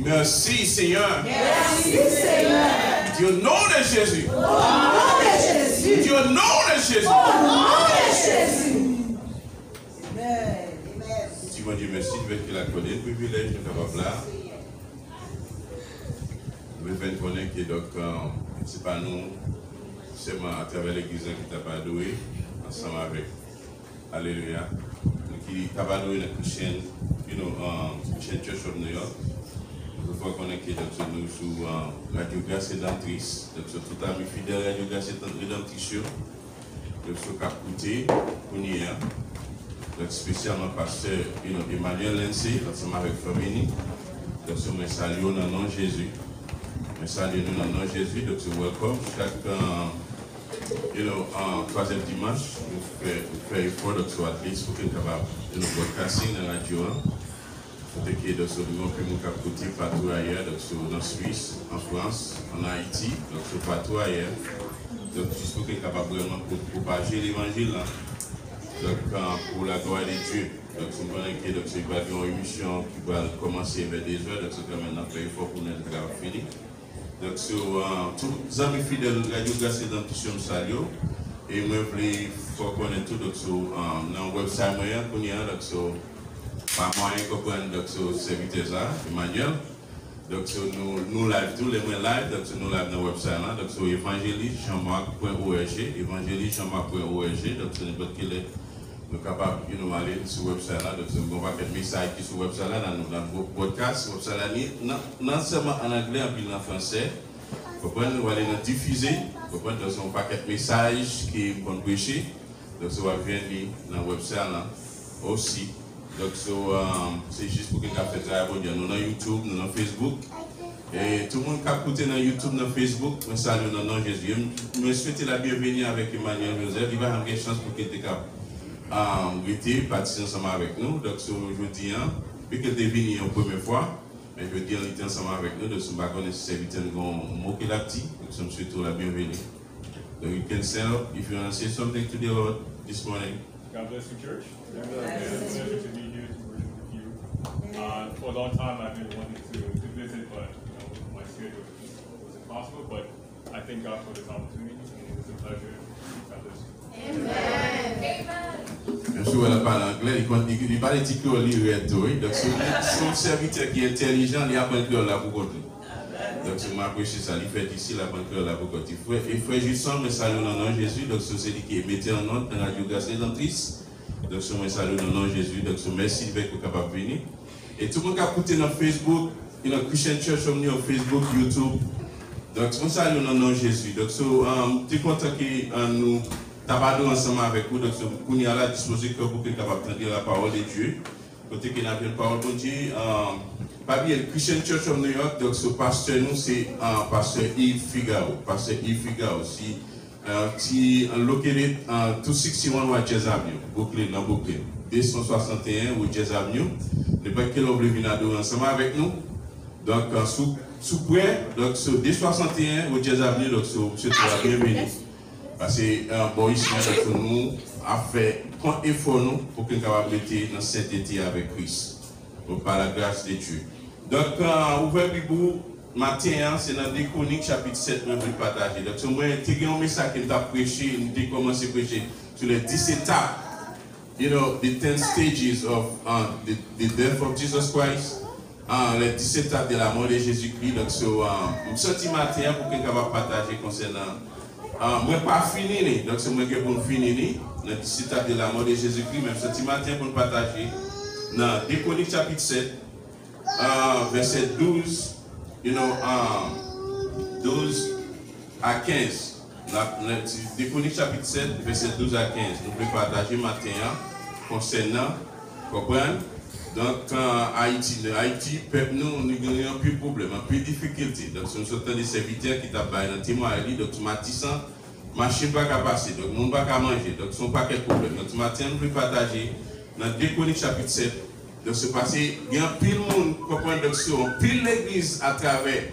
Merci Seigneur. Merci Seigneur. Dis au nom de Jésus. Au nom de Jésus. Dis au nom de Jésus. Au nom de Jésus. Si mon Dieu merci, je vais te la connaître, le privilège de capable là. Je vais connaître que donc, c'est pas nous, c'est à travers l'église qui t'a pas doué, ensemble avec. Alléluia. Qui t'a pas doué la Christian, Christian Church of New York. Je vois qu'on est nous sur Radio Grâce Rédemptrice, donc sur tout ami fidèle Radio Grâce Rédemptrice, donc sur Capouté, Kounia, donc spécialement pasteur Emmanuel Lindsay, ensemble avec Famini, donc sur mes saluts dans le nom de Jésus. Mes saluts dans le nom de Jésus, donc sur welcome. Chaque troisième dimanche, nous faisons effort donc sur at least pour que nous puissions broadcasting dans la radio. Peut-être que nous pouvons capter partout ailleurs, donc en Suisse, en France, en Haïti, donc partout ailleurs. Donc juste pour que nous soyons capables vraiment de propager l'évangile. Donc pour la gloire de Dieu. Donc nous voyons que nous avons une émission qui va commencer vers des heures, donc c'est quand même un peu fort pour notre travail fini. Donc sur tous les amis fidèles de Radio Grâce Rédemptrice Salio, et moi je voulais connaître tout donc sur le website moyen qu'on y a donc sur par moyen comprendre donc sur serviteur Emmanuel. Donc sur nous live tous les mois live donc sur nous live dans le website là donc sur évangélistejean-marc.org évangélistejean-marc.org donc c'est n'importe quel nous capable nous aller sur le website là donc on va mettre message qui sur le website là dans nos podcasts website là non seulement en anglais en français. Comprendre nous aller nous diffuser comprendre dans son paquet de messages qui vont prêcher donc ça va venir dans le website là aussi. Donc, c'est juste pour que nous fassions travail pour nous dans YouTube, nous dans Facebook. Et tout le monde qui a écouté dans YouTube, dans Facebook, je salue dans le nom de Jésus. Je souhaite la bienvenue avec Emmanuel Joseph. Il va avoir une chance pour qu'il soit capable participer ensemble avec nous. Donc, aujourd'hui, vu qu'il est venu une première fois, mais je veux dire, il était ensemble avec nous. Donc, si nous ne connaissons pas serviteur, nous avons mot qu'il a dit. Donc, nous souhaitons la bienvenue. Donc, you can say, if you want to say something to the Lord this morning. God bless you, church. It's a pleasure to be here to worship with you. For a long time, I've been wanting to visit, but my schedule wasn't possible. But I thank God for this opportunity, and it's a pleasure. God bless you. Amen. Bien sûr, elle parle anglais, il parle de ticket au livre. Donc, son serviteur qui est intelligent, il apprend que là pour côté. Donc, je m'apprécie ça, il fait ici la banque là pour côté. Et frère Justin, me salue dans le nom de Jésus, donc c'est celui qui est metté en note dans la Radio Grâce Rédemptrice. Donc, je me salue dans le nom de Jésus, donc merci d'être capable de venir. Et tout le monde qui a écouté dans Facebook, Christian Church of New York, Facebook, YouTube. Donc, je me salue dans le nom de Jésus. Donc, je suis content que nous travaillons ensemble avec vous. Donc, nous sommes à la disposition pour que nous capable d'entendre la parole de Dieu. Côté qu'il a une parole de Dieu. Parmi le Christian Church of New York, donc ce pasteur nous c'est pasteur Yves Figaro. Pasteur Yves Figaro, qui est located 261 West Jazz Avenue, Brooklyn, dans Brooklyn. 261 West Jazz Avenue. Ne pas qu'il ouvre le ensemble avec nous. Donc, sous près, donc sur 261 West Jazz Avenue, donc monsieur tu es bienvenu. Parce que bon, ici, nous a fait grand effort nous pour que nous puissions mettre dans cette été avec Christ. Par la grâce de Dieu. Donc, ouvrez le Bible, matin, c'est dans des Chroniques, chapitre 7, nous voulons partager. Donc, si moi, j'ai un message que nous avons prêché, nous avons commencé à prêcher sur les 17 étapes, the 10 stages of the death of Jesus Christ, les 17 étapes de la mort de Jésus-Christ. Donc, je suis sorti matin pour que nous puissions partager concernant. Moi, pas fini, donc c'est moi qui vais finir, les 17 étapes de la mort de Jésus-Christ, même sorti matin pour nous partager. Dans Déconique chapitre 7, verset 12, 12 à 15. Déconique chapitre 7, verset 12 à 15. Nous pouvons partager matin concernant, comprendre. Donc, Haïti, peuple, nous avons plus de problèmes, plus de difficultés. Donc, nous sommes des serviteurs qui travaillent dans le témoignage, donc, Matissan, machine pas qu'à passer, donc, nous ne pas qu'à manger, donc, ce ne sont pas quel problème. Donc, matin, nous pouvons partager. Dans Déconique chapitre 7, donc c'est passé, il y a pile de monde qui comprend donc pile l'église à travers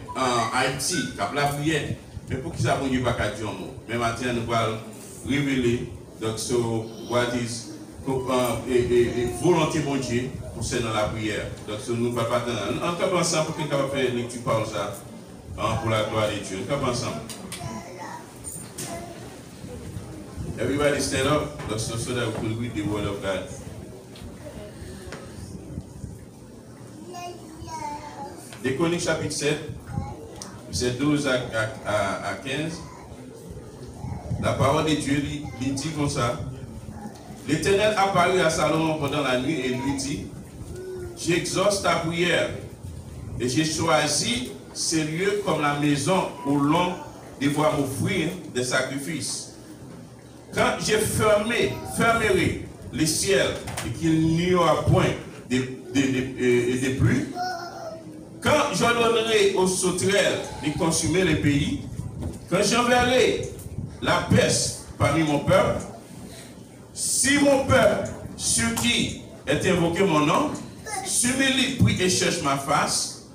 Haïti, qui a la prière, mais pour qui ça ne peut pas dire un mot. Mais maintenant, nous allons révéler donc what is volonté de Dieu concernant la prière. Donc, nous ne pouvons pas attendre. On peut ensemble pour quelqu'un va faire une lecture par ça pour la gloire de Dieu. On peut ensemble. Everybody stand up so that we can read the word of God. Déconique chapitre 7, verset 12 à 15. La parole de Dieu lui dit comme ça. L'Éternel apparut à Salomon pendant la nuit et lui dit, j'exauce ta prière et j'ai choisi ces lieux comme la maison où l'on devra m'offrir des sacrifices. Quand j'ai fermerai les ciels et qu'il n'y aura point de pluie, quand j'ordonnerai aux sauterelles de consumer les pays, quand j'enverrai la peste parmi mon peuple, si mon peuple, sur qui est invoqué mon nom, s'humilie, prie et cherche ma face,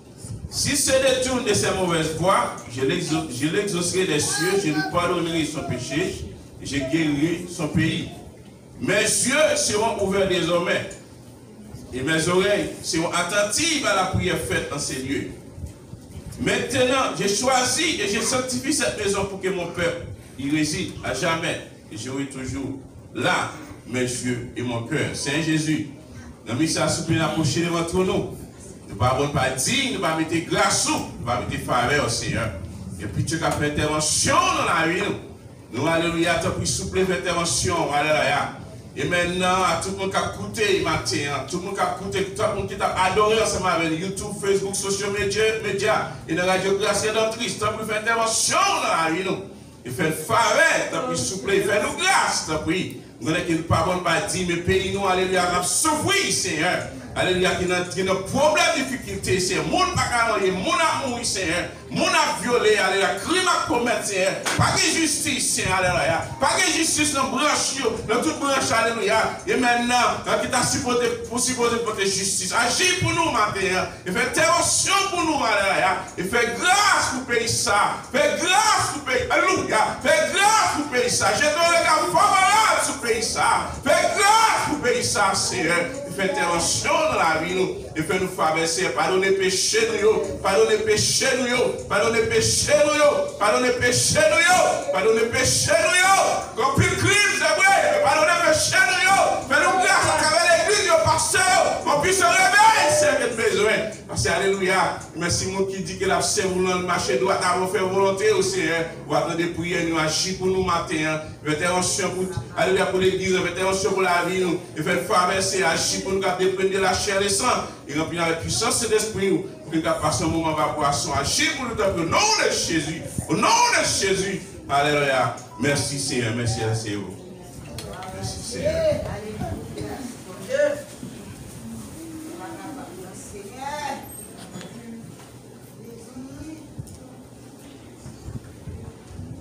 s'il se détourne de ses mauvaises voies, je l'exaucerai des cieux, je lui pardonnerai son péché, et je guérirai son pays. Mes yeux seront ouverts désormais, et mes oreilles seront attentives à la prière faite en ces lieux. Maintenant, j'ai choisi et j'ai sanctifié cette maison pour que mon peuple y réside à jamais. Et j'aurai toujours là mes yeux et mon cœur. Saint Jésus, nous mis ça souple approcher devant nous. Nous ne pouvons pas dire, nous ne pouvons pas mettre glace, nous ne pouvons pas mettre faveur au Seigneur. Et puis tu as fait intervention dans la vie. Nous, alléluia, tu as pris souple intervention. Alléluia. Et maintenant, à tout le monde qui a écouté matin, tout le monde qui a écouté, tout le monde qui t'a adoré ensemble avec YouTube, Facebook, social media, et dans la radio Grâce Rédemptrice, tu as pris intervention dans la vie. Il fait faveur, tu as pris souple, il fait nous grâce, tu as pris. Nous n'avons qu'une parole pas dit, mais pays nous, alléluia, nous souffrir, Seigneur. Alléluia, qui a un problème, difficulté, Seigneur. Mon bagarre, mon amour, Seigneur. Mon a violé, alléluia, crime à commettre, Seigneur. Pas de justice, Seigneur, alléluia. Pas de justice dans branche, dans toute branche, alléluia. Et maintenant, qui t'a supposé pour tes justice. Agis pour nous, matin. Et fais intervention pour nous, alléluia. Et fais grâce pour payer ça. Fais grâce pour payer, alléluia. Fais grâce pour payer ça. J'ai donné le regard favorable sur payer ça. Fais grâce pour payer ça, Seigneur. Fait intervention dans la vie nous et fait nous faveur, pardonnez péché nous, pardonnez péché nous, pardonnez péché nous, pardonnez péché nous, pardonnez péché nous, comme plus crime c'est vrai, pardonnez péché nous, fais nous grâce à travers l'église, pasteur, on puisse se réveiller, c'est notre besoin. Parce que alléluia, merci mon qui dit que la serve dans le marché doit avoir fait volonté au Seigneur, vous attendez prier, nous agir pour nous matin, intervention pour alléluia pour l'église, intervention pour la vie nous, et faire faveur, c'est agir pour nous dépendre de la chair et le sang, et remplir avec puissance de l'esprit pour que nous passions un moment de poisson, agir pour nous au nom de Jésus, au nom de Jésus, alléluia. Merci Seigneur, merci à Seigneur. Merci Seigneur.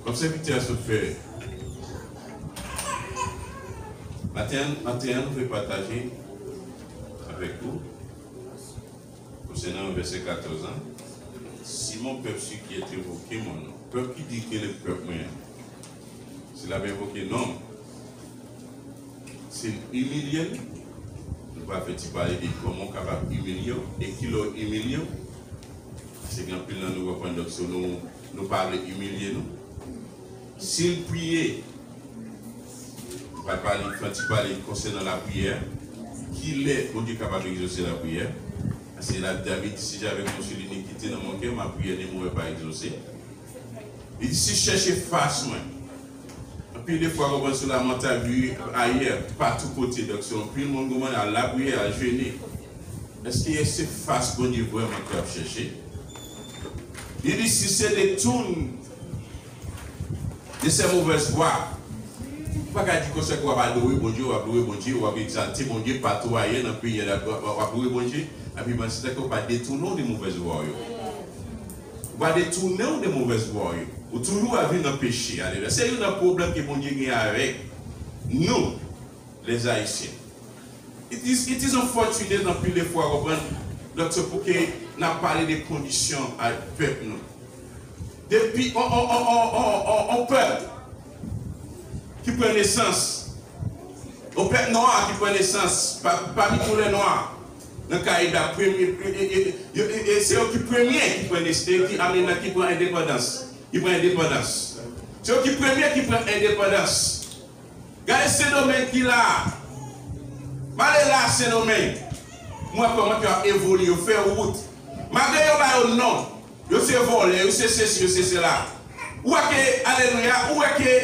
Comme serviteur se fait, matin, nous voulons partager avec vous, concernant le verset 14 ans, si mon peuple qui est évoqué mon nom, peuple qui dit que le peuple moyen, s'il avait évoqué non, c'est humilié, nous ne pouvons pas parler de comment capable humilier et qui l'a humilié, c'est qu'en plus nous reprenons nous parler humilier nous. S'il priait, on va parler concernant la prière, qu'il est, bon Dieu capable d'exaucer la prière. C'est là David, si j'avais conçu l'iniquité dans mon cœur, ma prière ne m'aurait pas exaucé. Il dit, si je cherche face, moi, puis des fois, on va sur la montagne vue ailleurs, par tous côtés, donc si on prie le monde à la prière, à jeûner, est-ce qu'il y a ces faces bon Dieu vraiment qu'on va chercher? Il dit, si c'est des tournes de ces mauvaises voies, pas qu'à dire que c'est qu'on va louer bon Dieu, on va louer bon Dieu, on va exalter bon Dieu partout ailleurs dans le pays, on va louer bon Dieu, et puis c'est qu'on va détourner des mauvaises voies. On va détourner des mauvaises voies. Ou toujours à vivre dans le péché. C'est un problème que bon Dieu a avec nous, les Haïtiens. It is unfortunate dans plus de fois, donc c'est pour que nous parlé des conditions à peuple. Depuis, on peuple qui prend naissance, au peuple noir qui prend naissance, parmi tous les noirs, Dans le Caraïbe, c'est eux qui premier qui prennent indépendance. Qui prend indépendance. C'est eux qui premier qui prennent indépendance. Regardez ce domaine qui là. Malgré là, ce domaine. Moi, comment tu as évolué, faire route. Malgré que non, je sais voler, je sais ceci, je sais cela. Où est-ce que, alléluia, où est-ce que,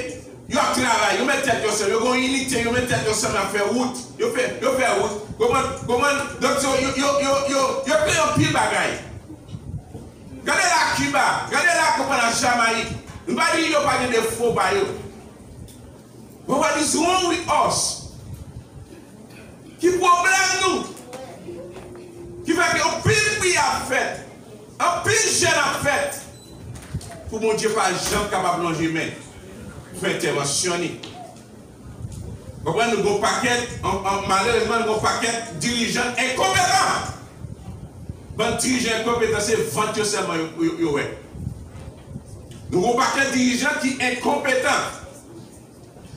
vous travaillez, vous mettez tête ensemble, vous avez une unité, vous mettez tête ensemble à faire route. Vous faites route. Comment, donc, vous créez un pile bagaille. Regardez là, Cuba, regardez là, comment la Jamaïque. Nous ne pouvons pas dire qu'il n'y a pas de faux bails. What is wrong with us? Qui problème nous? Qui fait qu'un pile prix a fait, un pile jeune a fait, pour mon Dieu, pas jamais capable de plonger main, pour interventionner. Vous comprenez, nous avons un paquet, malheureusement, nous avons un paquet de dirigeants incompétents. Bon dirigeant incompétent, c'est 20 seulement. Nous avons un paquet de dirigeants qui sont incompétents.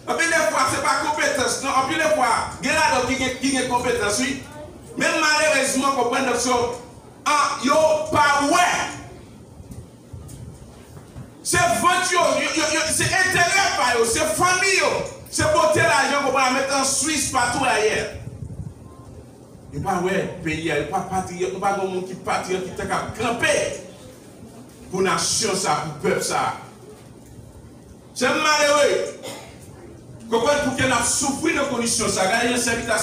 En plus, des fois, ce n'est pas compétence, non. En plus, des fois, il y a là qui ont compétence, oui. Mais malheureusement, vous comprenez, il n'y a pas ouais. C'est voiture, c'est intérêt, c'est famille, c'est porter l'argent pour la mettre en Suisse partout ailleurs. Il n'y a pas ouais, pays, il n'y a pas patriote, il n'y a pas de monde qui patriote, qui t'a camper pour la nation, ça, pour le peuple, ça. C'est malheureux. Pour qu'elle a souffert de conditions, ça a gagné un service dans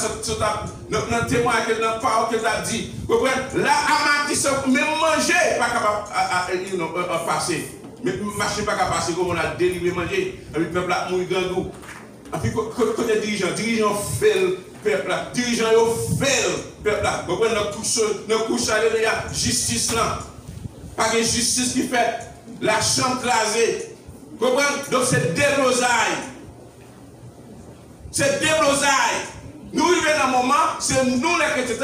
le témoin dans le parole qu'elle a dit. Là, Amati, même manger, pas capable de passer. Mais marcher pas capable de passer, comme on a délivré manger. Et puis le peuple a mouru grand goût. Et puis, côté dirigeant fait le peuple, dirigeant fait le peuple. Vous comprenez, nous couche à la justice là. Pas de justice qui fait la chambre crasée. Vous comprenez? Donc c'est déblosaille. C'est déblosaille. Nous vivons dans un moment, c'est nous les chrétiens.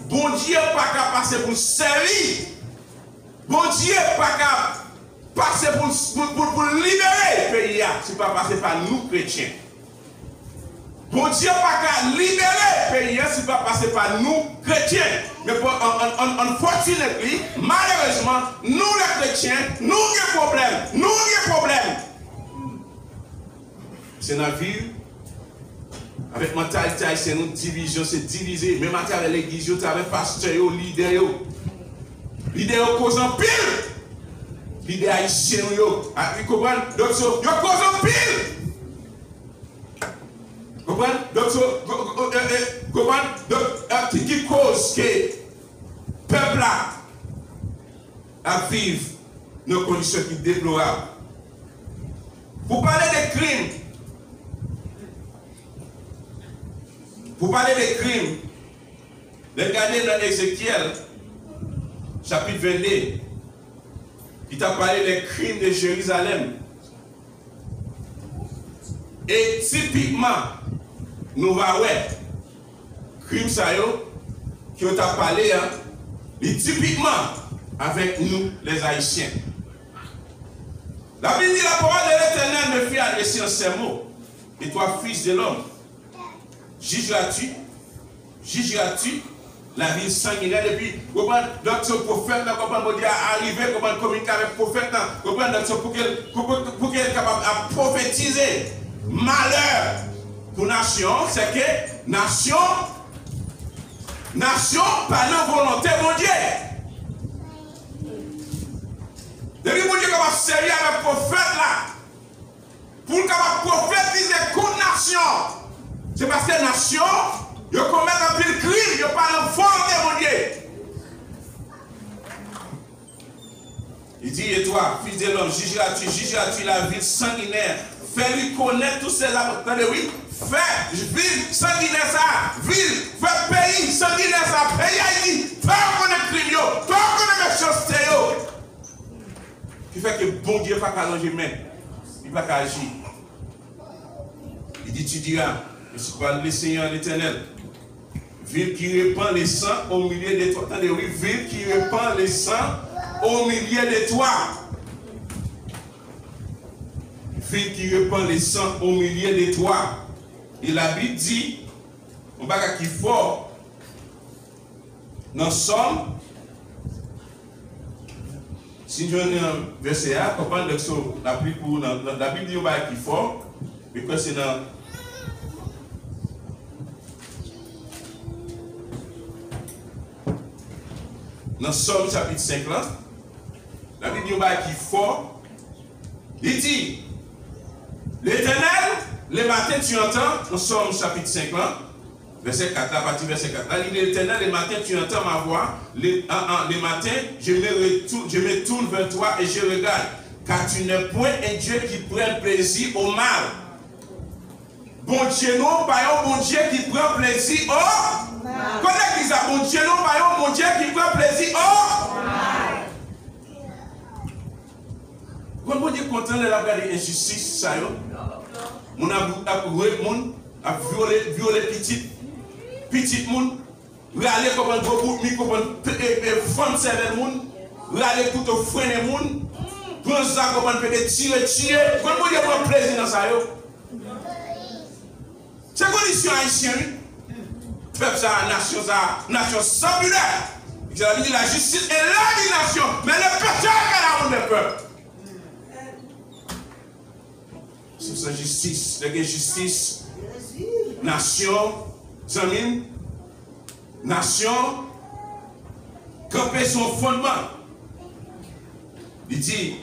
Bon Dieu pas capable de passer pour servir. Bon Dieu pas capable de passer pour libérer le pays. Ce n'est pas passer par nous chrétiens. Bon Dieu pas capable de libérer le pays. Ce n'est pas passer par nous chrétiens. Mais unfortunately, malheureusement, nous les chrétiens, nous avons problème. Nous avons problème. C'est dans la ville. Avec mentalité, c'est une division, c'est divisé. Même avec l'église, avec pasteur, leader. Leader cause en pile. Leader haïtien, vous comprenez? Donc, vous cause en pile. Vous comprenez? Donc, qui cause que le peuple a vivre dans des conditions qui sont déplorables. Pour parler des crimes, pour parler des crimes, regardez dans Ézéchiel, chapitre 22, il t'a parlé des crimes de Jérusalem. Et typiquement, nous voyons, crimes ça qui ont parlé, et typiquement avec nous, les Haïtiens. La Bible dit la parole de l'Éternel me fit adresser en ces mots. Et toi, fils de l'homme, jugeras-tu la ville sanguinaire depuis donc ce prophète là comment dire arriver comment communiquer avec le prophète là pour qu'elle est capable de prophétiser malheur pour nation, c'est que nation par la volonté de Dieu. Depuis que Dieu capable de servir avec le prophète là pour capable de prophétiser contre nation. C'est parce que la nation, ils commettent un pile crime, ils parlent en volonté de Dieu. Il dit, et toi, fils de l'homme, jugeras-tu la ville sanguinaire, fais-lui connaître tous ses amours. Attendez, oui, fais ville sanguinaire ça, ville, fais pays sanguinaire ça, pays Haïti, fais connaître le crime, fais connaître la méchanceté. Qui fait que bon Dieu pas qu'à longer main, il va qu'à agir. Il dit, tu diras, je suis pas le Seigneur l'Éternel. Ville qui répand les sangs au milieu de toi. Attendez, oui, ville qui répand les sangs au milieu de toi. Ville qui répand les sangs au milieu de toi. Et la Bible dit, on va qui fort. Dans Somme, si je lis un verset A, comprendre que la Bible dit qui est fort, mais que c'est dans Somme chapitre 5 là, la Bible dit qui est fort, il dit, l'Éternel, les matins tu entends, dans Somme chapitre 5 là, verset 4, à partir verset 4. Là, il dit l'Éternel, les matins tu entends ma voix, les matins je me tourne vers toi et je regarde, car tu n'es point un Dieu qui prend plaisir au mal. Bon Dieu, non, pas un bon Dieu qui prend plaisir au mal. Connais qui ça, bon Dieu, non, pas un bon Dieu qui prend plaisir au mal. Quand bon Dieu content de la regarder injustice, ça y est, mon a violé petit monde, râler comme un gros bout, comme un femme serveur monde, râler tout au frein monde, prendre ça comme un peu de tirer. Quand vous dites prendre plaisir dans ça, c'est condition haïtienne. Peuple ça, nation sans but. J'ai dit la justice est la nation, mais le péché est la honte des peuples. C'est sa justice, la justice, nation. Zamine, nation, camper son fondement. Il dit,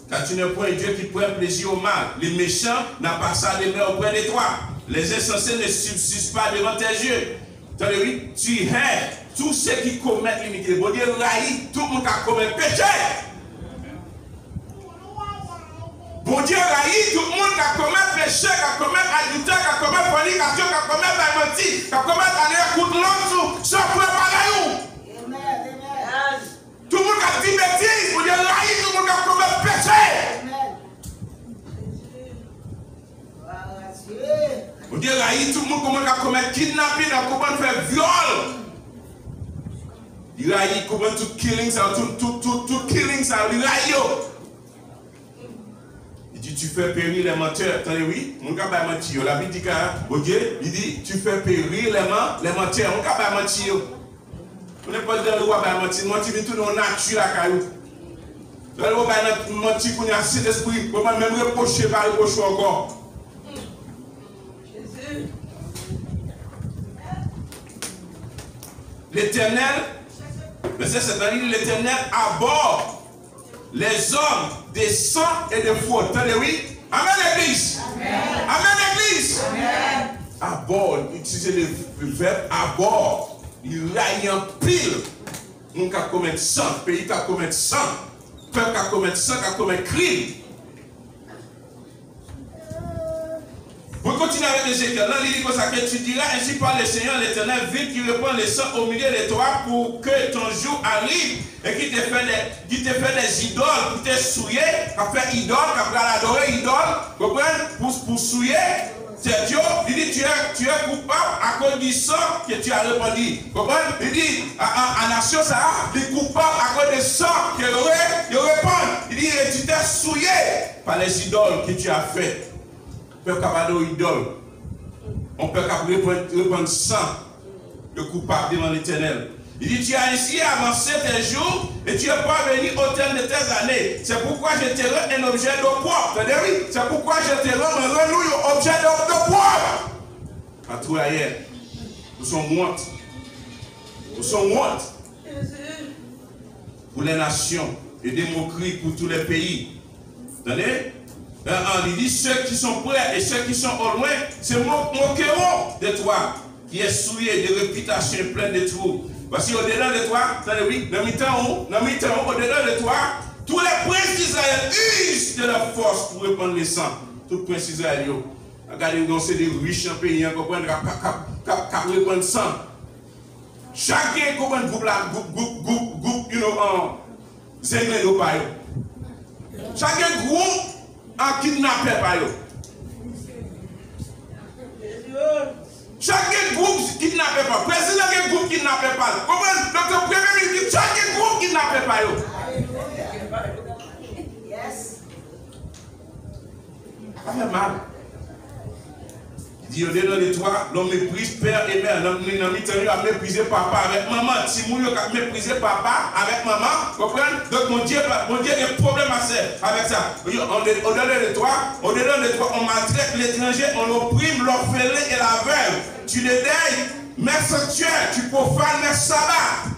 car tu n'es point un Dieu qui prend plaisir au mal. Les méchants n'ont pas ça de mer auprès de toi. Les insensés ne subsistent pas devant tes yeux. Oui, tu hais tous ceux qui commettent l'iniquité. Bon Dieu raït tout le monde qui commet péché. Bon Dieu raït tout le monde qui commet péché, qui commet adultère, qui commet fornication, qui commet menti, qui commet aller coup de l'autre, ça peut pas là. Tout le monde qui dit bêtise, bon Dieu raït tout le monde qui commet péché. Bon Dieu raït tout le monde qui commet kidnapping, qui commet faire viol. Il raït comment tout killing ça, tout killing ça, il raït. Tu fais périr les menteurs. Attendez, oui, mon gars va mentir. La Bible dit que, ok, il dit, tu fais périr les menteurs. Mon gars va mentir. On n'est pas dans le roi va mentir. Mentir, c'est tout dans la nature à caillou. Dans le roi va mentir, qu'on a cet esprit. On va même reprocher, pas reprocher encore. L'Éternel, verset 7, l'Éternel aborde les hommes des sang et de faute. Attendez, oui. Amen, l'Église. Amen, l'Église. Aborde, utilisez le verbe aborde. Il raille en pile. Nous qui commettent sang, pays qui commettent sang, peuple qui commettent sang, qui commettent crime. Pour continuer avec Ézéchiel, là, il dit comme ça que tu diras, ainsi par le Seigneur l'Éternel, vite qui répand le sang au milieu de toi pour que ton jour arrive et qui te fait des idoles, qui te souillé, qui a fait idole, qui a adorer idole, pour souiller. C'est Dieu, il dit tu es coupable à cause du sang que tu as répandu. Il dit à nation ça, il est coupable à cause du sang qu'il répand. Il dit tu t'es souillé par les idoles que tu as fait. On peut adorer idole. On peut répandre sang de coupable devant l'Éternel. Il dit, tu as ainsi avancé tes jours et tu n'es pas venu au terme de tes années. C'est pourquoi je te rends un objet de poids. C'est pourquoi je te rends un objet de poids. À tout ailleurs, nous sommes honte. Nous sommes honte pour les nations et des moqueries pour tous les pays. Attendez? Il dit, ceux qui sont près et ceux qui sont au loin se moqueront de toi, qui est souillé de réputation pleine de trous. Parce qu'au-delà de toi, oui, dans au-delà de toi, tous les princes d'Israël usent de leur force pour répandre le sang. Tous les princes d'Israël, regardez, c'est des riches pays, qui répandent le sang. Chacun comprend groupe, zéglé de paille. Chacun groupe en kidnappé par eux. Chaque groupe kidnappé par eux. Président de groupe kidnappé par eux. Comprenez? Donc le premier ministre, chaque groupe kidnappé par eux. Yes. Ça fait mal. Il Il dit, au-dedans de toi, l'on méprise père et mère. L'homme a méprisé papa avec maman. Si mon a méprisé papa avec maman, comprenez? Donc mon Dieu a un problème avec ça. Au-dedans de toi, on maltraite l'étranger, on opprime l'orphelin et la veuve. Tu les dédaignes, mère sanctuaire, tu profanes le sabbat.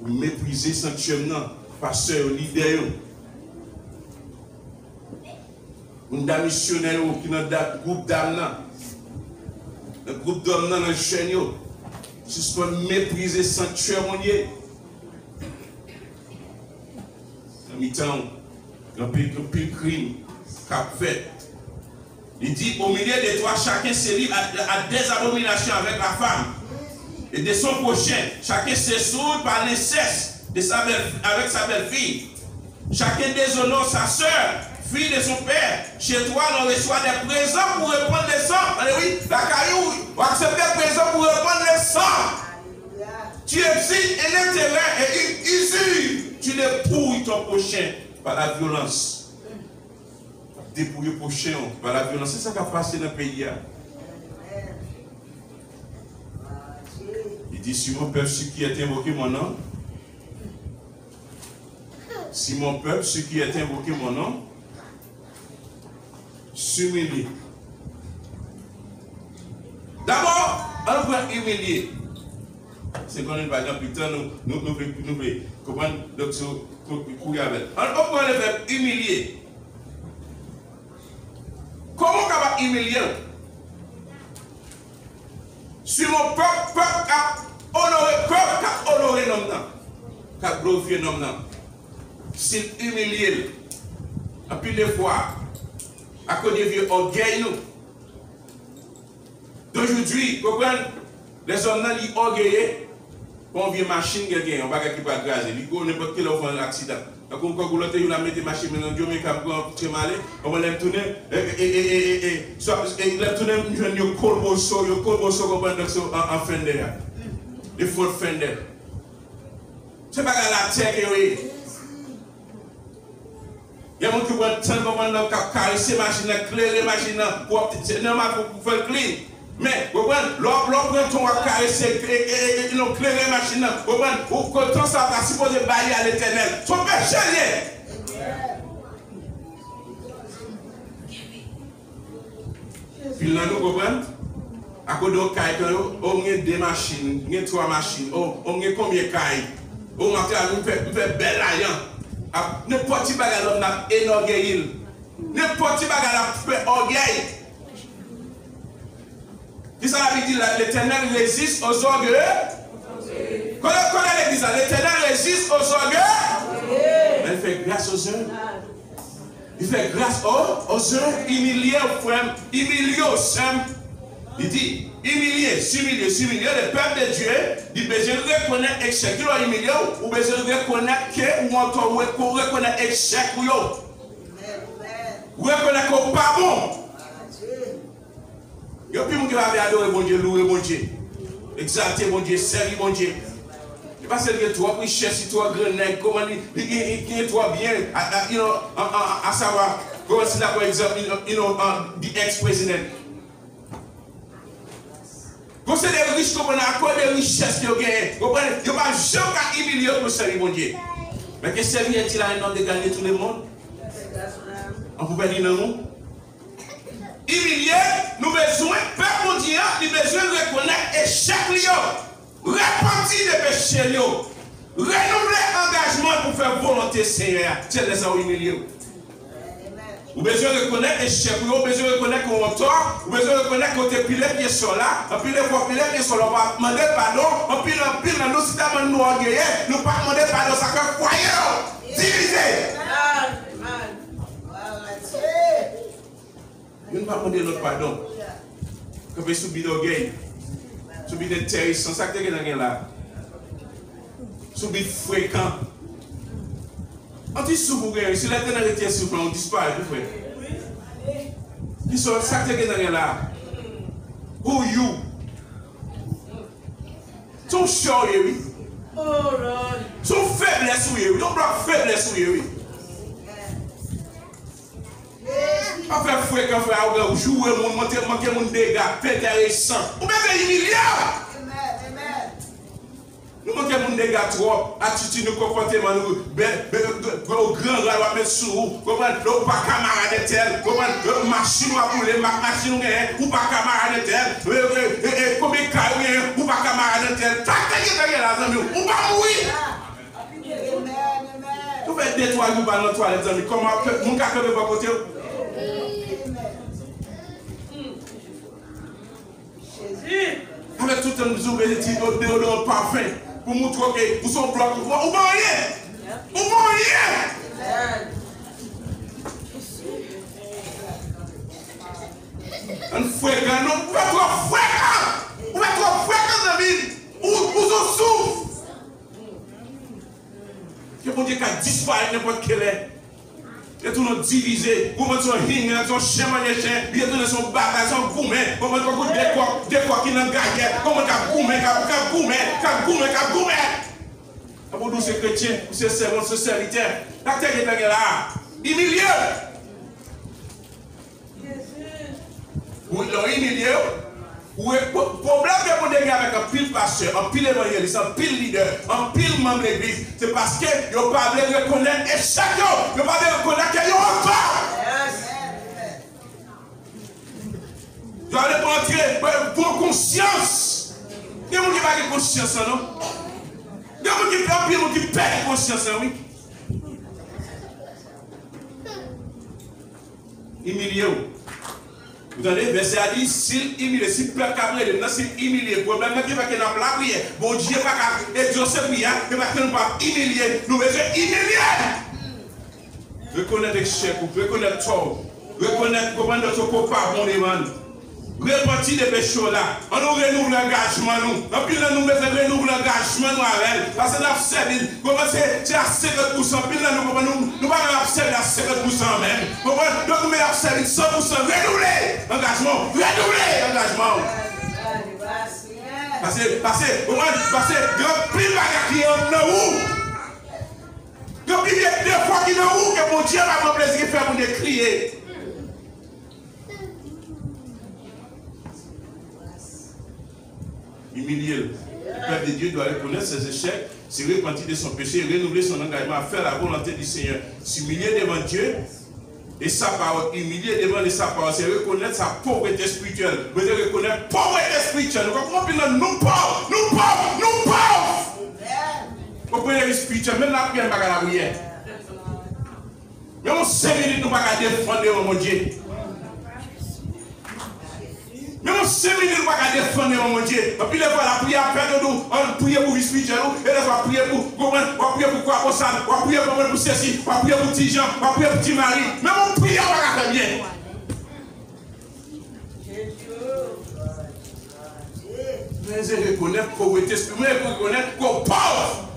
Vous méprisez sanctuairement, pasteur, leader. Une dame missionnaire qui est dans le groupe d'âmes, le groupe d'hommes dans le chaîne, c'est pour mépriser sanctuaire. En mi-temps, il y a un pile crime qu'a fait. Il dit au milieu de toi, chacun se lie à des abominations avec la femme. Et de son prochain, chacun se soude par l'inceste avec sa belle-fille. Chacun déshonore sa soeur, fille de son père. Chez toi, on reçoit des présents pour répondre les sangs. Allez, oui, la caillou, on accepte des présents pour répondre les sangs. Tu exiges un intérêt et une usure. Tu dépouilles ton prochain par la violence. Dépouiller ton prochain par la violence. C'est ça qui a passé dans le pays. Il dit, si mon peuple, ceux qui est invoqué mon nom, si mon peuple, ceux qui est invoqué mon nom, s'humilie. D'abord, on va humilier. C'est qu'on est par exemple, putain, nous comment donc courir avec. On va le faire humilier. Comment on va humilier? Si mon peuple a honoré l'homme, a glorifié l'homme, s'il humilie, et puis des fois, à cause des vieux orgueil, nous. D'aujourd'hui, vous comprenez, les hommes sont orgueillés, on vient machine, on va qui va graser, il faut n'importe quel offre un accident. Donc, on va mettre des machines, on va les tourner, et les tourner, je vais dire, colboso, en fin d'air. Il faut fin d'air. C'est pas la terre qui est. Il y a des gens qui vont caresser la machine, clairer la machine, c'est normal pour faire clean. Mais, vous comprenez, lorsqu'on va caresser, clairer la machine, vous comprenez, quand on ça va supposé bailler à l'éternel, son péché lié. Puis là, nous comprenons, à cause de caille, on a deux machines, on a trois machines, on a combien de cailles, on a fait belle alliance. N'importe qui bagarre l'homme n'a énorgueilli. N'importe qui bagarre n'a fait orgueil. Qui ça veut dire l'éternel résiste aux orgueilleux? Connais l'église, l'éternel résiste aux orgueilleux? Il fait grâce aux hommes. Il fait grâce aux hommes. Humilier aux frères, humilier aux hommes. Il dit, humilier, s'humilier, le peuple de Dieu, il besoin de reconnaître l'échec. Il a humilié, ou besoin de reconnaître que vous reconnaissez l'échec. Vous reconnaissez qu'on n'est pas bon. Il y a plus de gens qui va adorer mon Dieu, louer mon Dieu, exalter mon Dieu, servir mon Dieu. Il pas celle que toi, richesse, si toi, grenet, comment il toi bien, à savoir, comment c'est là, par exemple, the ex-president. Vous savez, les riches, comme on a à cause des richesses qu'ils ont gagnées, vous comprenez? Il n'y a pas jamais humilié pour servir mon Dieu. Mais que servir est-il à un homme de gagner tout le monde? On peut pas dire non. Humilié, nous besoin, peuple mondial, nous besoin de reconnaître l'échec, repentir des péchés, renouveler l'engagement pour faire volonté Seigneur. C'est de ça humilié. Vous avez besoin de reconnaître l'échec, vous avez besoin de reconnaître qu'on a tort, vous avez besoin de reconnaître qu'on est pilé qui sont là, et puis les fois pilé qui sont là, on va demander pardon, et puis dans nos systèmes nous orgueillés, nous ne pas demander pardon, ça fait foyer, divisé. Nous ne pas demander notre pardon. Quand vous subissez l'orgueil, subissez des terroristes, c'est ça que vous avez là. Subissez fréquent. On dit souvent, si l'éternel était souffrant, on disparaît, tout frère. Qui sont ça que vous avez là. Who you? Son choix, oui. Son faiblesse, oui. On doit faiblesse, oui. pas faire fouet quand frère, jouer, manquer mon dégâts, faire intéressant. Ou bien c'est humiliant. Nous manquons mon dégâts trop, attitude, nous comportement, nous, au grand roi, mettre sous, comment, ou pas camarade tel, comment, machine, machine, ou pas camarade tel, combien de cas, ou pas camarade tel, ou pas mourir. Vous faites des toiles, vous parlez de toilettes, amis, comment, mon cas, peut pas côté. Jésus. Avec tout un zoom et déodorant parfum, pour montrer que vous sommes bloqués, vous ne rien. Vous ne rien. Un fréquent, non, vous êtes trop fréquent. Vous êtes trop fréquent, amis. Vous en souffrez. Que mon Dieu a disparu n'importe quel est. Et tout nous divisé. Vous mettez son ring, son chemin de chien, il y a son bagaille, son gourmet. Vous mettez beaucoup de quoi qui n'en gagne. Comment tu gourmet, vous nous ces chrétiens, ces servants, ces serviteurs. La terre est là. Humilié. Vous l'avez humilié. Le problème que vous avez avec un pile pasteur, un pile évangéliste, un pile leader, un pile membre de l'église, c'est parce que vous ne pouvez pas reconnaître et chacun, vous ne pouvez pas reconnaître qu'il y a un pas. Vous allez entrer pour conscience. Il y a des gens qui n'ont pas de conscience, non? Il y a des gens qui perdent conscience, oui. Humilié. Vous entendez, verset a dit, s'il humilie, s'il peut cabrer, s'il humilie, le problème qui va que dans la prière, bon Dieu va exaucer la prière, il va que nous pas humilier, nous devons humilier. Reconnaître l'échec, reconnaître tort, reconnaître comment notre copain bon demande. Repentir des péchés là, on nous renouvelle l'engagement nous. En plus, nous renouveler l'engagement nous avec. Parce que nous avons servi, comment c'est à 50%, puis nous pas servi à 50% même. Donc nous avons servi 100%, renouveler l'engagement, renouveler l'engagement. Parce que grand pile qui est en nous. Grand pile des fois qui est en nous, que mon Dieu va prendre plaisir de faire pour nous crier. Humilier. Le peuple de Dieu doit reconnaître ses échecs, se repentir de son péché, renouveler son engagement à faire la volonté du Seigneur. S'humilier devant Dieu et sa parole. Humilier devant sa parole, c'est reconnaître sa pauvreté spirituelle. Vous devez reconnaître la pauvreté spirituelle. Nous comprenons, nous pauvres. Vous comprenez la spirituelle, même la prière, nous ne pouvons pas la prière. Même en 5 minutes, nous ne pouvons pas défendre mon Dieu. Même en 5 minutes, nous ne pouvons pas défendre mon Dieu. Et puis, les fois, la prière après de nous, on prie pour vie spirituelle, et les fois, on prie pour comment, on prie pour quoi, pour ça, on prie pour ceci, on prie pour petit Jean, on prie pour petit Marie. Même on prie, on va faire bien. Mais je reconnais la pauvreté spirituelle, mais je reconnais qu'on pauvre.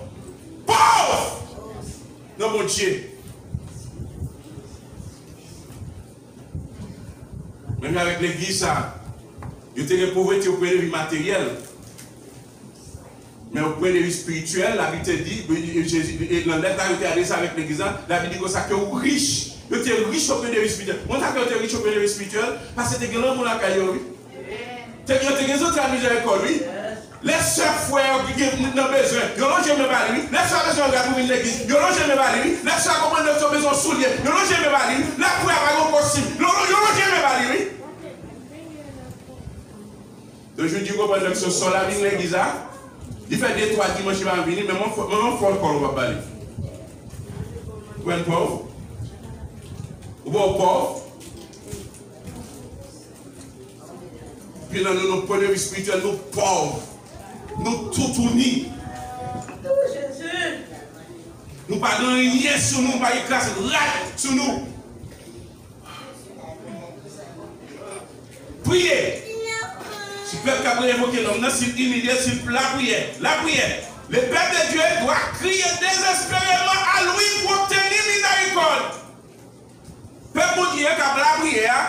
Non, mon Dieu. Même avec l'église, ça. Vous avez une pauvreté au point de vue matériel. Mais au point de vue spirituel, la Bible dit, Jésus, dans l'État, vous avez adressé avec l'église, la Bible dit que ça que vous riche. Vous êtes riche au point de vue spirituel. Vous êtes riche au point de vue spirituel parce que vous êtes grand pour la caillou. Vous êtes autres amis avec lui. Les sœurs frères qui ont besoin, ils n'ont jamais pas lui. Les sœurs besoin de pour une église, ils n'ont jamais pas lui. Les sœurs comprennent qu'ils ont besoin de souliers, ils n'ont jamais pas lui. Les frères ont un costume, ils n'ont jamais pas lui. Donc je dis que ce sont la vie de l'église, il fait des trois dimanches qui vont venir, mais mon faut le corps, on va parler. Vous êtes pauvre? Vous êtes pauvre? Puis là, nous, point de vue spirituel, nous pauvres. Nous tout unis. Nous pas de rien sur nous, pas de classe sur nous. Priez. Si le peuple a évoqué l'homme, s'il humilié, s'il la prière. La prière. Le peuple de Dieu doit crier désespérément à lui pour obtenir miséricorde. Le peuple de Dieu qui a la prière,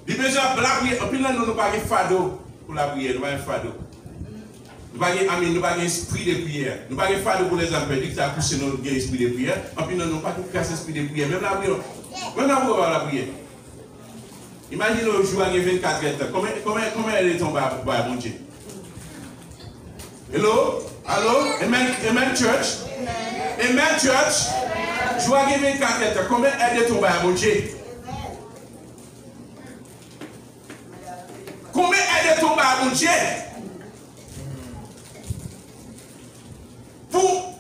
il a besoin de la prière. Et puis là, nous n'avons pas de fardeau pour la prière. Nous n'avons pas de fardeau. Nous n'avons pas d'esprit de prière. Nous n'avons pas de fardeau pour les hommes perdus qui ont poussé notre esprit de prière. Et puis nous n'avons pas de casse esprit de prière. Même la prière. Même la prière. Imaginez le jour avec 24 hectares. Combien elle est tombée à mon Dieu? Hello? Allô? Amen, church? Amen, church? Jour avec 24 hectares. Combien elle est tombée à mon Dieu? Combien elle est tombée à mon Dieu? Pour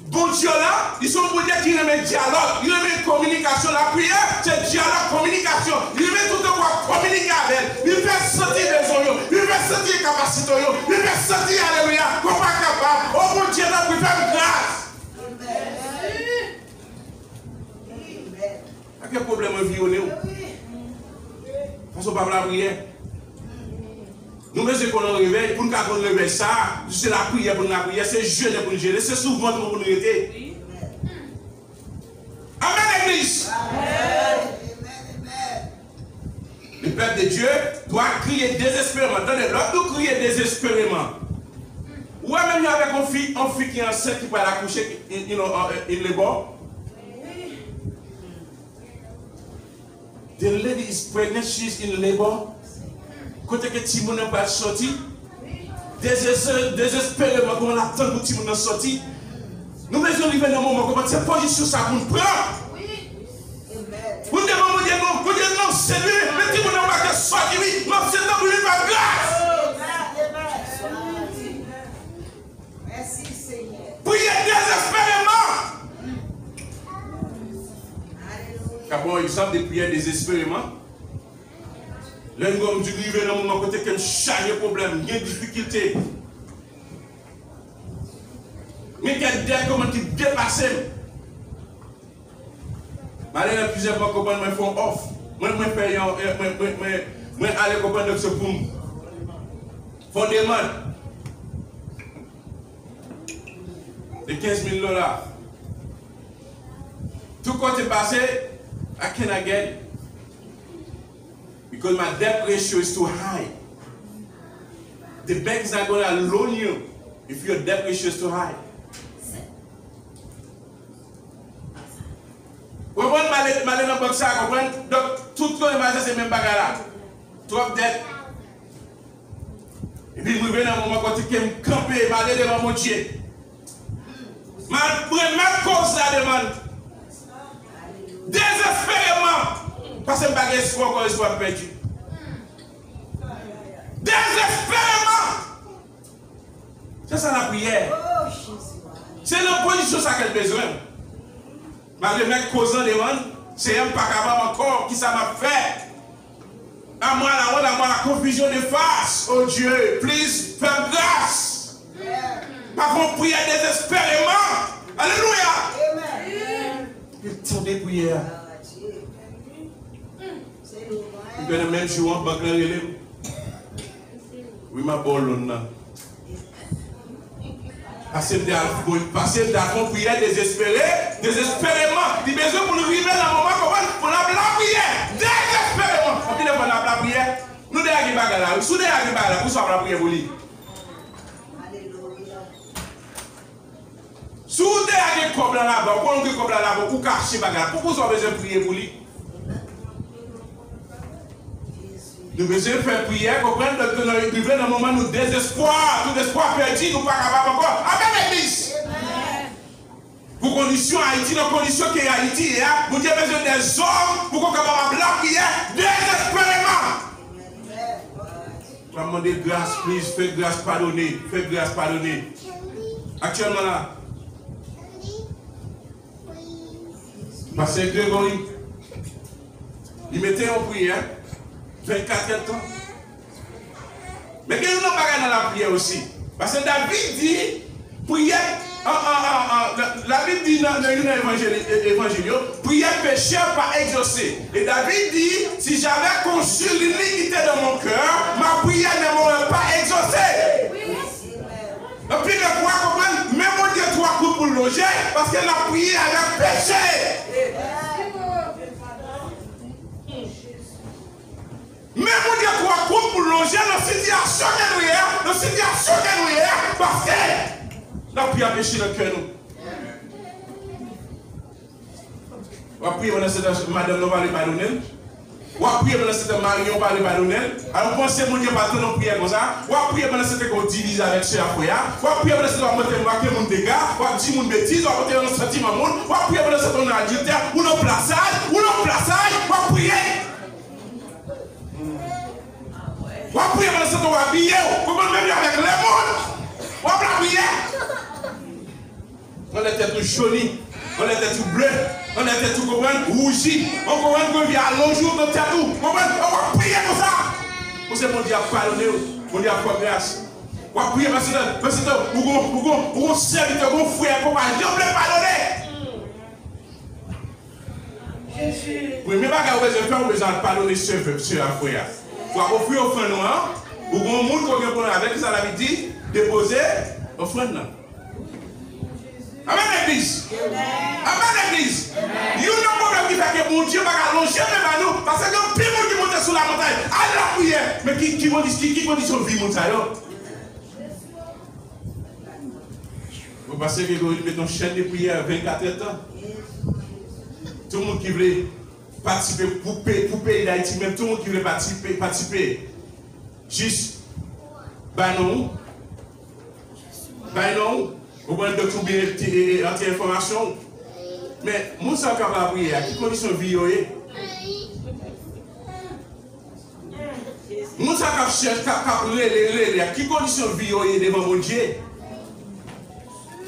bon Dieu là, ils sont pour dire qu'il remet dialogue, il remet communication. La prière, c'est dialogue, communication. Il remet tout le temps communiquer avec elle. Il fait sentir les oignons, il fait sentir les capacités, il fait sentir, alléluia, qu'on n'est pas capable. Oh mon Dieu là, pour faire grâce. À quel problème est violé? Parce qu'on ne parle pas de la prière. Nous faisons qu'on nous réveille, pour nous réveiller ça, c'est la prière pour nous prière, c'est jeûner pour nous gérer, c'est souvent pour nous aider. Amen, l'église. Le peuple de Dieu doit crier désespérément. Attendez, l'autre nous crier désespérément. Ou même avec un fille qui est enceinte qui peut aller accoucher, il est bon. The lady is pregnant, she's in labor. Côté que Timon n'a pas sorti, désespérément, comment on attend que Timon n'a sorti. Nous devons arriver dans un moment comment cette position ça pour nous prendre. Vous nous demandez non, vous dites non, c'est lui, mais Timon n'a pas sorti, oui, non, c'est non, lui par grâce. Merci Seigneur. Priez désespérément. Car il semble de prier désespérément. L'homme du rive dans mon côté qui charge problème, il y a des difficultés. Mais quel dé comment tu dépasses. Malgré la plusieurs fois qu'on me font off, moi paye moi aller comprendre ce pour font demande de $15,000. Tout côté passé, I cannot get it. Because my debt ratio is too high. The bank is not going to loan you if your debt ratio is too high. Vous comprenez mal dans le box, vous comprenez? Donc, tout le monde c'est même bagarre là. Trop dette. Et puis, vous venez dans un moment quand tu es campé, mal devant mon Dieu. Ma cause la demande. Désespérément. Parce que je n'ai pas d'espoir quand je sois perdu. Désespérément. C'est ça la prière. C'est l'opposition ça qu'elle a besoin. Malgré mes causant demande, c'est un pas capable encore qui ça m'a fait. À moi la confusion de face. Oh Dieu, please, fais grâce. Par contre, prier désespérément. Alléluia. Le temps de prière. Il peut même jouer en banque là. Oui, ma bonne là. Passer d'avant prière désespérément. Il a besoin pour nous vivre dans le moment pour la prière. Désespérément. On dit devant la prière. Nous devons aller là. Nous devons aller là. Pour soit la prière pour lui. Si vous devez aller comme là-bas, vous pouvez comme là-bas, vous cacher bagarre. Pourquoi vous avez besoin de prier pour lui? Nous devons faire prière, comprendre que nous vivons dans un moment de désespoir, tout espoir perdu, nous ne sommes pas capables encore. Amen, l'église. Pour condition Haïti, dans condition qui est Haïti, vous avez besoin des hommes pour qu'on soit capable de la prière désespérément. Je vais demander grâce, please, fais grâce, pardonnez, fais grâce, pardonnez. Actuellement là, Pasteur Grégory, il mettait en prière 24 ans. Mais il y a une bagarre dans la prière aussi. Parce que David dit, prière, la Bible dit dans l'évangile, prière pécheur pas exaucée. Et David dit, si j'avais conçu l'iniquité de mon cœur, ma prière ne m'aurait pas exaucée. Et puis le roi comprend, même mon Dieu 3 coups pour loger, parce que la prière avait péché. Même mon Dieu 3 coups pour loger dans la situation que nous sommes, parce que la prière a péché le cœur. On va prier, madame Novali Madonel. On va prier pendant cette marion par le ballonnel. Alors pensez mon Dieu pas tout non prier comme ça. On va prier pendant cette qu'on divise avec chez Afoya. On va prier pendant cette on va monter mon dégâts, on va dire mon bêtise, on va monter un sentiment monde. On va prier pendant cette on a adultère ou non plaçage, on va prier. On va prier pendant cette on va habiller, comment même avec les mondes. On va prier. On était tout jauni, on était tout bleu. On était tout rougi, on comprend qu'on vient à long jour dans tout. On va prier comme ça. On sait mon Dieu a pardonné, mon Dieu a fait grâce. On va prier parce que vous serviteur, vous frère, vous va jamais pardonner. Oui, mais pas que vous avez besoin de pardonner ce frère. Vous avez offert offrande noire, vous avez un monde qui vient avec ça la dit, déposer offrande. Amen l'église. Amen l'église. Il y a un problème qui fait que mon Dieu va allonger même nous. Parce que plus de monde qui monte sur la montagne, à la prière. Mais qui condition de vie montagne? Vous pensez que vous mettez une chaîne de prière 24 heures? Tout le monde qui veut participer pour payer d'Haïti, même tout le monde qui veut participer. Juste, ben non. Vous pouvez de trouver anti-information. Mais, moi, ça va prier. À quelle condition de vie est? Moi, ça va chercher à quelle condition de vie est devant mon Dieu?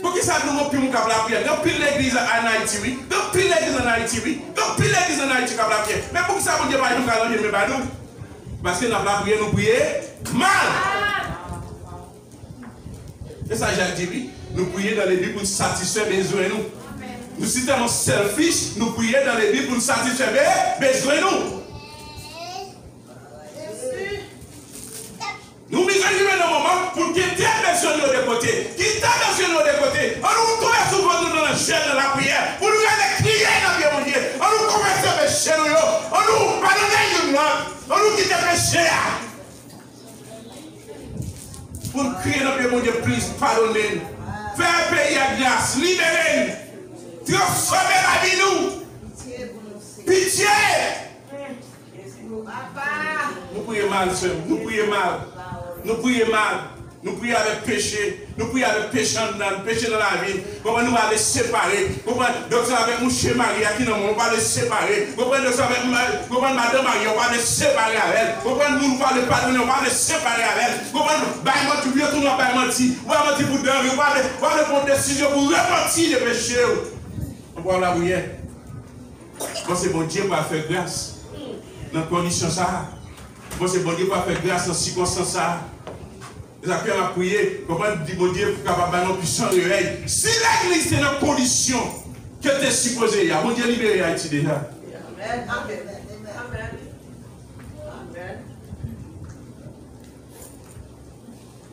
Pour qui ça nous plus mon câble à prière? Dans pile l'église en Haïti, oui. Dans pile l'église en Haïti, oui. Dans pile l'église en Haïti, câble à prière. Mais pour qui ça mon Dieu va nous caler, mais pas nous? Parce que dans la prière, nous prions mal. Et ça, j'ai dit, oui. Nous prions dans les Bibles pour satisfaire les besoins nous. Nous sommes tellement selfish, nous prions dans les Bibles pour satisfaire les besoins nous. Nous misons dans un moment pour quitter les besoins de côté. Quitter les besoins de côté. On nous trouve souvent dans la chaîne de la prière. Pour nous aller crier dans le Dieu. On nous commence à pécher nous. On nous pardonne on nous quitte le péché. Pour crier dans le Dieu, please, pardonnez-nous. Faire payer à grâce, libérer, transformer la vie nous. Pitié. Nous prions mal, nous prions mal. Nous prions mal. Nous prions avec péché. Nous prions avec péché dans la vie. Comment nous allons les séparer. Comment docteur avec mon chez Maria qui nous on va les séparer. Comment docteur avec madame Maria on va les séparer avec elle. Comment nous va les pardonner on va les séparer avec elle. Comment bah tu viens tout le monde pas mentir. On va mentir pour dormir. On va prendre décision pour repentir les péchés. On va la prière. Moi c'est bon Dieu pour faire grâce dans condition ça. Moi c'est bon Dieu pour faire grâce dans circonstance ça. Les acteurs ont prié, comment dit mon Dieu pour capable de puissant réveil. Si l'église est dans condition que tu es supposé, mon Dieu libéré Haïti déjà. Amen. Amen.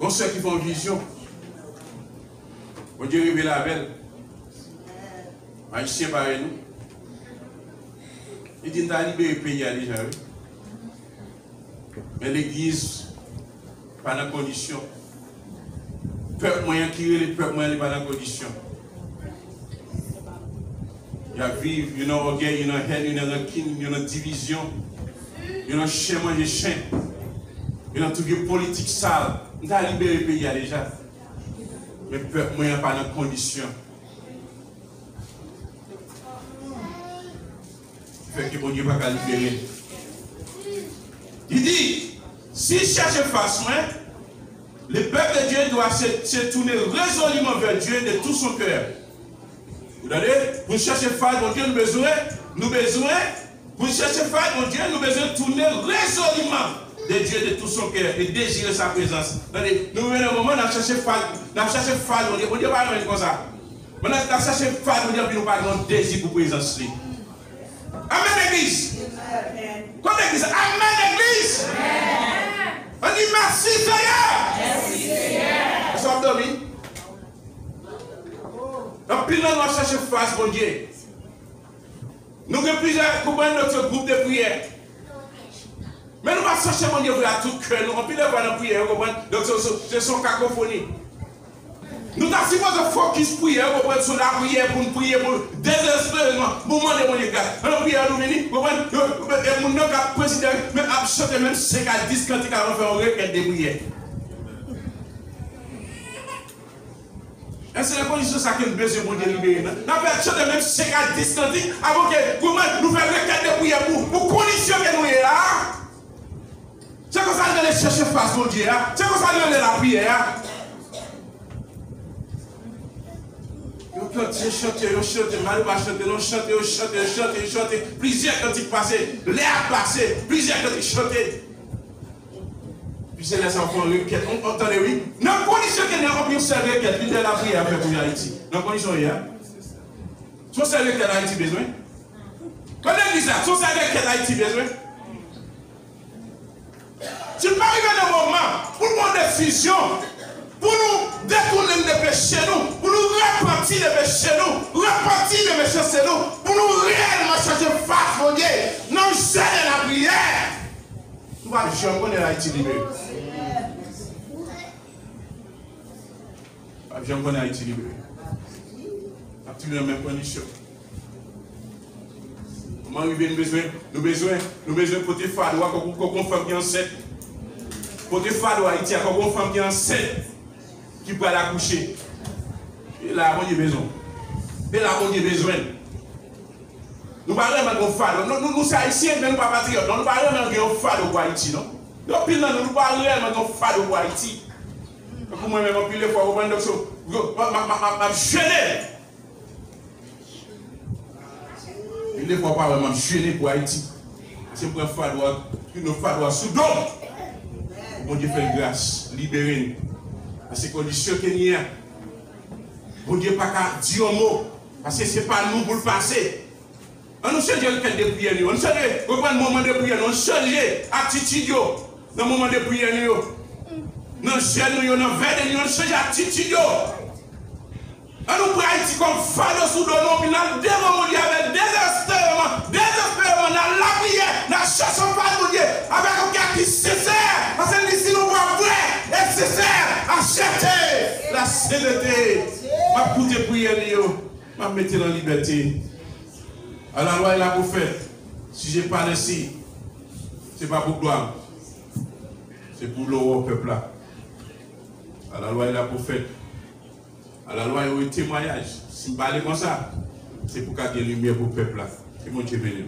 On sait qu'ils font une vision. Mon Dieu révèle la belle. Haïtien pareil nous. Il dit, tu as libéré le pays déjà. Mais l'église, pas dans condition. Peuple moyen qui est le peuple moyen pas dans condition. Il y a vivre, il y a un orgueil, il y a un haine, il y a un kin, il y a une division, il y a un chien manger chien, il y a un truc politique sale. On a libéré le pays déjà. Mais le peuple moyen pas dans condition. Fait que bon Dieu pas libérer. Il dit, si cherche face moi, le peuple de Dieu doit se tourner résolument vers Dieu de tout son cœur. Vous voyez, pour chercher face, mon Dieu, nous besoin, pour chercher face, mon Dieu, nous besoin de tourner résolument de Dieu de tout son cœur et désirer sa présence. Nous venons au moment où chercher face, mon Dieu va nous comme ça. Maintenant, nous cherchons face, mon Dieu, nous pas de désir pour présence. Amen, l'église. Comme l'église, amen, l'église. On dit merci, Seigneur. Merci, Seigneur. Vous avez dormi? Donc, puis nous allons chercher face, mon Dieu. Nous avons plusieurs notre groupe de prière. Mais nous allons chercher, mon Dieu, à tout cœur. Nous avons plus de voix de prière. Donc, c'est son cacophonie. Nous avons supposé focus prière pour prendre sur la prière, pour nous prier pour désespérément. Pour demander mon Dieu, on prière nous venir, pour prendre, mon nom cap président, mais à chanter même 5 à 10 quand il a fait une requête de prière. Et c'est la condition ça que nous avons besoin pour délibérer. Nous avons chanté même 5 à 10 quand avant que nous fassions une requête de prière pour condition que nous sommes là. C'est comme ça que nous allons chercher face au Dieu. C'est comme ça que nous allons la prière. Chanter, mal pas chanter, plusieurs cantiques passés, l'air passé, plusieurs cantiques chantés. Puis c'est là ça font requête, on entendait oui. Dans la condition qu'il y a une seule requête, il y a la prière pour Haïti. Dans la condition il y a. Son seule requête Haïti besoin. Quand on dit ça, son seule requête Haïti besoin. Tu ne peux pas arriver dans un moment pour prendre des décisions. Pour nous détourner des péchés, pour nous repentir des péchés, repentir des péchés, c'est nous, pour nous réellement changer face au Dieu, non gêner la prière. Nous allons jamais connaître Haïti libéré. Nous allons connaître Haïti libéré. Nous avons la même condition. Comment arriver, nous besoin de côté Fado, comme une femme qui est enceinte. Côté Fado, Haïti, comme une femme qui est enceinte. Qui peut accoucher. Et là, on a besoin. Et là, on a besoin. Nous parlons de fado. Nous sommes haïtiens, mais nous ne sommes pas patriotes. Nous parlons de fado pour Haïti. Nous parlons de fado pour Haïti. Pour moi-même, je suis fois, je suis gêné. Il ne faut pas vraiment gêner pour Haïti. C'est pour un fado sous dos. Bon Dieu fait grâce, libérez-nous. Parce que conditions qu'il y a, bon Dieu pas qu'à dire un mot, parce que ce n'est pas nous pour le passer. On nous change le cas de prière, on change le moment de prière, on change l'attitude dans le moment de prière, dans le jeune, dans le verre, on change l'attitude. On nous prend Haïti comme fado sous le nom, puis dans le démon, il y avait désespérément, dans la prière, dans la chanson de Dieu, avec un cœur qui se sert, parce que ici nous voyons vrai. Nécessaire à acheter la sainteté. Ma coûte prière, ma mettre dans la liberté. À la loi et la prophète, si je parle ici, ce n'est pas pour gloire, c'est pour le peuple là. À la loi et la prophète, à la loi et au témoignage, si je parle comme ça, c'est pour qu'il y ait lumière pour le peuple là. Que mon Dieu bénisse.